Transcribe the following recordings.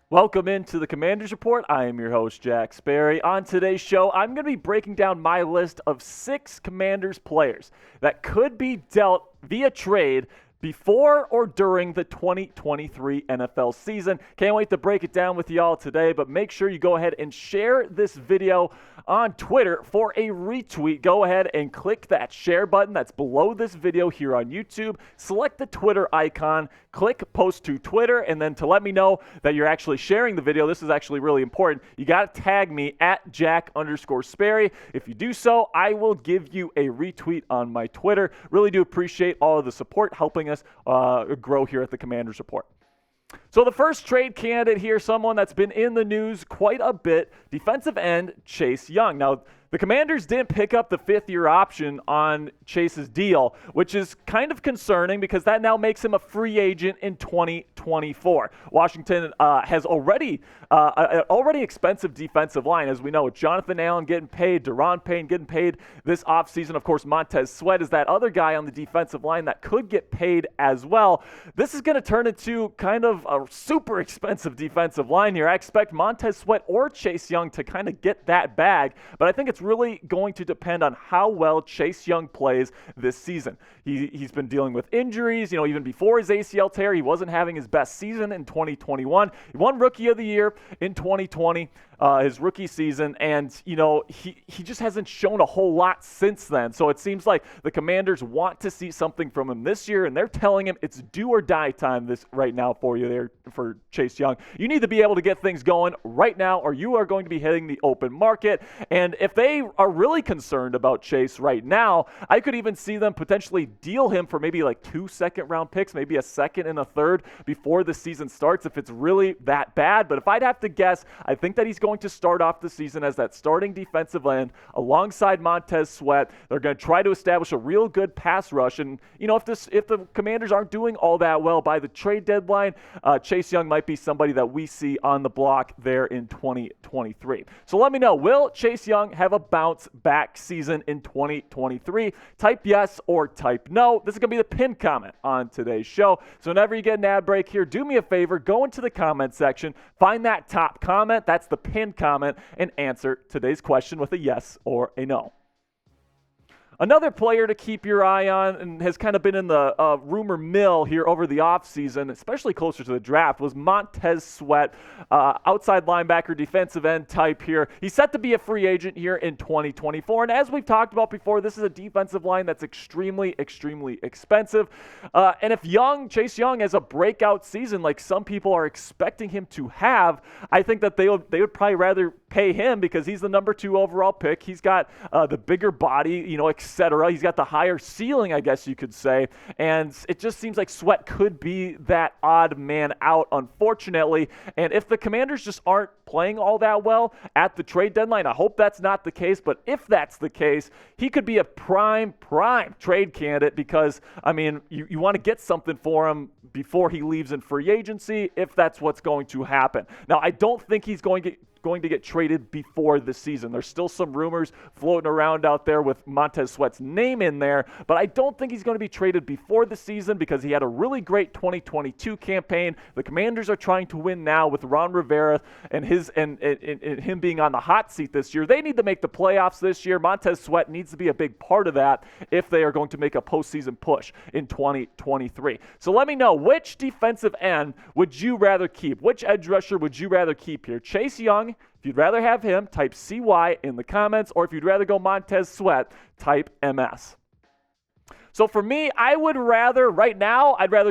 Welcome into the Commanders Report. I am your host, Jack Sperry. On today's show, I'm going to be breaking down my list of 6 Commanders players that could be dealt via trade before or during the 2023 NFL season. Can't wait to break it down with y'all today, but make sure you go ahead and share this video on Twitter for a retweet. Go ahead and click that share button that's below this video here on YouTube. Select the Twitter icon, click post to Twitter, and then to let me know that you're actually sharing the video, this is actually really important, you got to tag me at Jack_Sperry. If you do so, I will give you a retweet on my Twitter. Really do appreciate all of the support helping us grow here at the Commanders Report. So the first trade candidate here, someone that's been in the news quite a bit, defensive end Chase Young. Now, the Commanders didn't pick up the 5th-year option on Chase's deal, which is kind of concerning because that now makes him a free agent in 2024. Washington has already expensive defensive line, as we know, with Jonathan Allen getting paid, Daron Payne getting paid this offseason. Of course, Montez Sweat is that other guy on the defensive line that could get paid as well. This is going to turn into kind of a super expensive defensive line here. I expect Montez Sweat or Chase Young to kind of get that bag, but I think it's really going to depend on how well Chase Young plays this season. He's been dealing with injuries. Even before his ACL tear, he wasn't having his best season in 2021. He won Rookie of the Year in 2020, his rookie season, and he just hasn't shown a whole lot since then. So it seems like the Commanders want to see something from him this year, and they're telling him it's do or die time this right now for you there for Chase Young. You need to be able to get things going right now, or you are going to be hitting the open market. And if they are really concerned about Chase right now, I could even see them potentially deal him for maybe like 2 second-round picks, maybe a second and a third before the season starts if it's really that bad. But if I'd have to guess, I think that he's going to start off the season as that starting defensive end alongside Montez Sweat. They're going to try to establish a real good pass rush. And, if the Commanders aren't doing all that well by the trade deadline, Chase Young might be somebody that we see on the block there in 2023. So let me know, will Chase Young have a bounce back season in 2023? Type yes or type no. This is going to be the pinned comment on today's show. So whenever you get an ad break here, do me a favor, go into the comment section, find that top comment, that's the pinned comment, and answer today's question with a yes or a no. Another player to keep your eye on and has kind of been in the rumor mill here over the offseason, especially closer to the draft, was Montez Sweat, outside linebacker, defensive end type here. He's set to be a free agent here in 2024. And as we've talked about before, this is a defensive line that's extremely, extremely expensive. And if Chase Young has a breakout season like some people are expecting him to have, I think that they would probably rather pay him because he's the number 2 overall pick. He's got the bigger body, etc. He's got the higher ceiling, I guess you could say. And it just seems like Sweat could be that odd man out, unfortunately. And if the Commanders just aren't playing all that well at the trade deadline, I hope that's not the case. But if that's the case, he could be a prime trade candidate because, you want to get something for him before he leaves in free agency if that's what's going to happen. Now, I don't think he's going to get traded before the season. There's still some rumors floating around out there with Montez Sweat's name in there, but I don't think he's going to be traded before the season because he had a really great 2022 campaign. The Commanders are trying to win now with Ron Rivera and him being on the hot seat this year. They need to make the playoffs this year. Montez Sweat needs to be a big part of that if they are going to make a postseason push in 2023. So let me know, which defensive end would you rather keep? Which edge rusher would you rather keep here? Chase Young? If you'd rather have him, type CY in the comments, or if you'd rather go Montez Sweat, type MS. So for me, I'd rather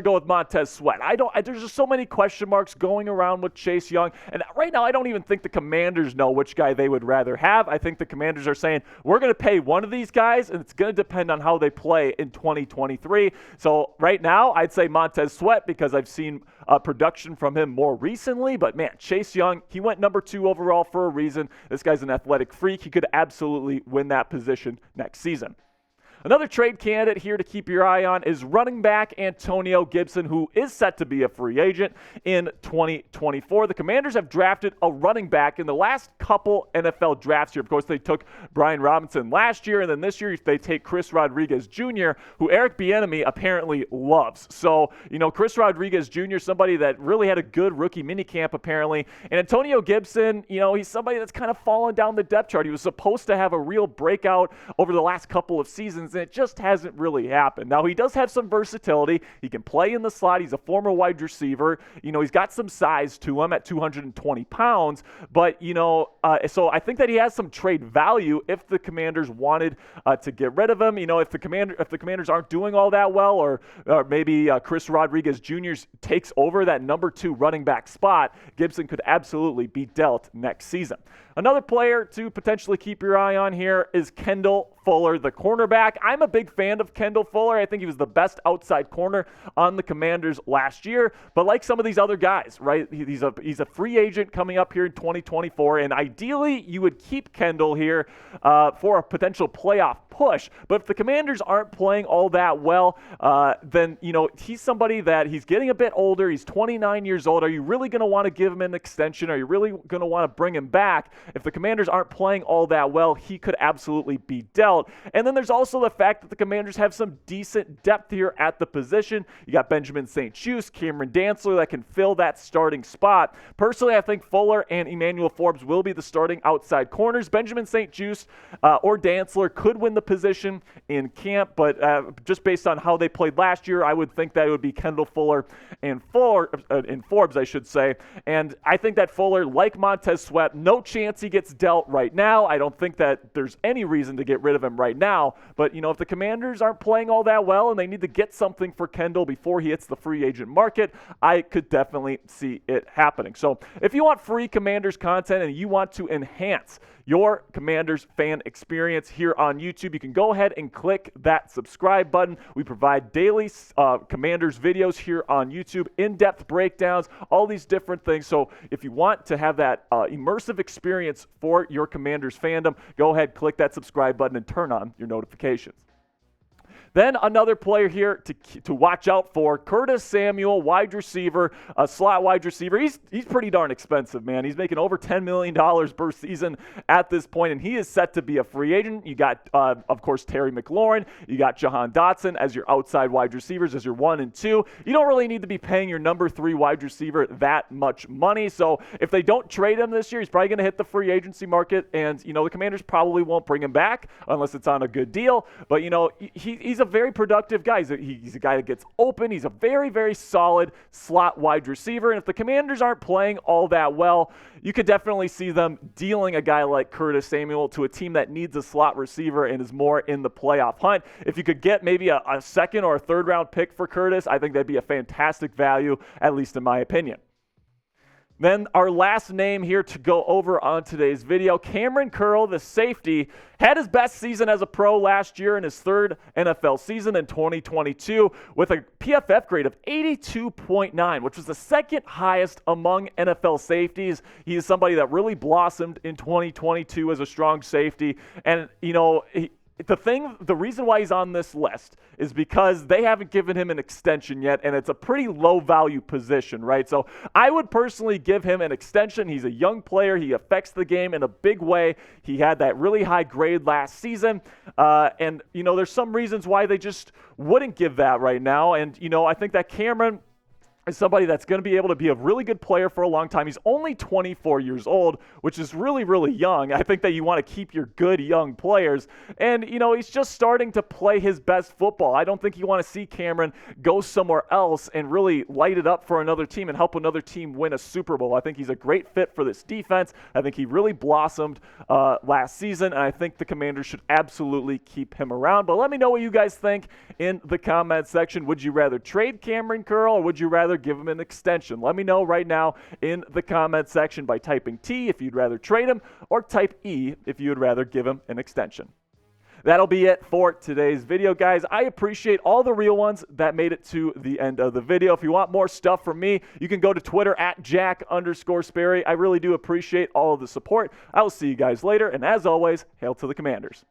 go with Montez Sweat. There's just so many question marks going around with Chase Young. And right now, I don't even think the Commanders know which guy they would rather have. I think the Commanders are saying, we're going to pay one of these guys, and it's going to depend on how they play in 2023. So right now, I'd say Montez Sweat because I've seen production from him more recently. But man, Chase Young, he went number 2 overall for a reason. This guy's an athletic freak. He could absolutely win that position next season. Another trade candidate here to keep your eye on is running back Antonio Gibson, who is set to be a free agent in 2024. The Commanders have drafted a running back in the last couple NFL drafts here. Of course, they took Brian Robinson last year, and then this year they take Chris Rodriguez Jr., who Eric Bieniemy apparently loves. So, Chris Rodriguez Jr., somebody that really had a good rookie minicamp apparently. And Antonio Gibson, he's somebody that's kind of fallen down the depth chart. He was supposed to have a real breakout over the last couple of seasons, and it just hasn't really happened. Now, he does have some versatility. He can play in the slot. He's a former wide receiver. He's got some size to him at 220 pounds. But, so I think that he has some trade value if the Commanders wanted to get rid of him. If the Commanders aren't doing all that well, or maybe Chris Rodriguez Jr. takes over that number 2 running back spot, Gibson could absolutely be dealt next season. Another player to potentially keep your eye on here is Kendall Fuller, the cornerback. I'm a big fan of Kendall Fuller. I think he was the best outside corner on the Commanders last year. But like some of these other guys, right, he's a free agent coming up here in 2024. And ideally, you would keep Kendall here for a potential playoff push. But if the Commanders aren't playing all that well, then, he's somebody that he's getting a bit older. He's 29 years old. Are you really going to want to give him an extension? Are you really going to want to bring him back? If the Commanders aren't playing all that well, he could absolutely be dealt. And then there's also the fact that the Commanders have some decent depth here at the position. You got Benjamin St-Juste, Cameron Dantzler that can fill that starting spot. Personally, I think Fuller and Emmanuel Forbes will be the starting outside corners. Benjamin St-Juste or Dantzler could win the position in camp, but just based on how they played last year, I would think that it would be Kendall Fuller and Forbes, I should say. And I think that Fuller, like Montez Sweat, no chance he gets dealt right now. I don't think that there's any reason to get rid of him right now. But, if the Commanders aren't playing all that well and they need to get something for Kendall before he hits the free agent market, I could definitely see it happening. So if you want free Commanders content and you want to enhance your Commanders fan experience here on YouTube, you can go ahead and click that subscribe button. We provide daily Commanders videos here on YouTube, in-depth breakdowns, all these different things. So if you want to have that immersive experience for your Commanders fandom, go ahead, click that subscribe button, and turn on your notifications. Then another player here to watch out for, Curtis Samuel, wide receiver, a slot wide receiver. He's pretty darn expensive, man. He's making over $10 million per season at this point, and he is set to be a free agent. You got, of course, Terry McLaurin. You got Jahan Dotson as your outside wide receivers, as your 1 and 2. You don't really need to be paying your number 3 wide receiver that much money. So if they don't trade him this year, he's probably going to hit the free agency market, and, the Commanders probably won't bring him back unless it's on a good deal. But, he's a very productive guy. He's a guy that gets open. He's a very, very solid slot wide receiver. And if the Commanders aren't playing all that well, you could definitely see them dealing a guy like Curtis Samuel to a team that needs a slot receiver and is more in the playoff hunt. If you could get maybe a second or a third round pick for Curtis, I think that'd be a fantastic value, at least in my opinion. Then our last name here to go over on today's video, Cameron Curl, the safety, had his best season as a pro last year in his 3rd NFL season in 2022 with a PFF grade of 82.9, which was the 2nd highest among NFL safeties. He is somebody that really blossomed in 2022 as a strong safety. And, the reason why he's on this list is because they haven't given him an extension yet, and it's a pretty low-value position, right? So I would personally give him an extension. He's a young player. He affects the game in a big way. He had that really high grade last season, and, there's some reasons why they just wouldn't give that right now. And, I think that Cameron is somebody that's going to be able to be a really good player for a long time. He's only 24 years old, which is really, really young. I think that you want to keep your good young players. And, he's just starting to play his best football. I don't think you want to see Cameron go somewhere else and really light it up for another team and help another team win a Super Bowl. I think he's a great fit for this defense. I think he really blossomed last season, and I think the Commanders should absolutely keep him around. But let me know what you guys think in the comment section. Would you rather trade Cameron Curl, or would you rather give him an extension? Let me know right now in the comment section by typing T if you'd rather trade him, or type E if you would rather give him an extension. That'll be it for today's video, guys. I appreciate all the real ones that made it to the end of the video. If you want more stuff from me, you can go to Twitter at Jack_Sperry. I really do appreciate all of the support. I will see you guys later, and as always, hail to the Commanders.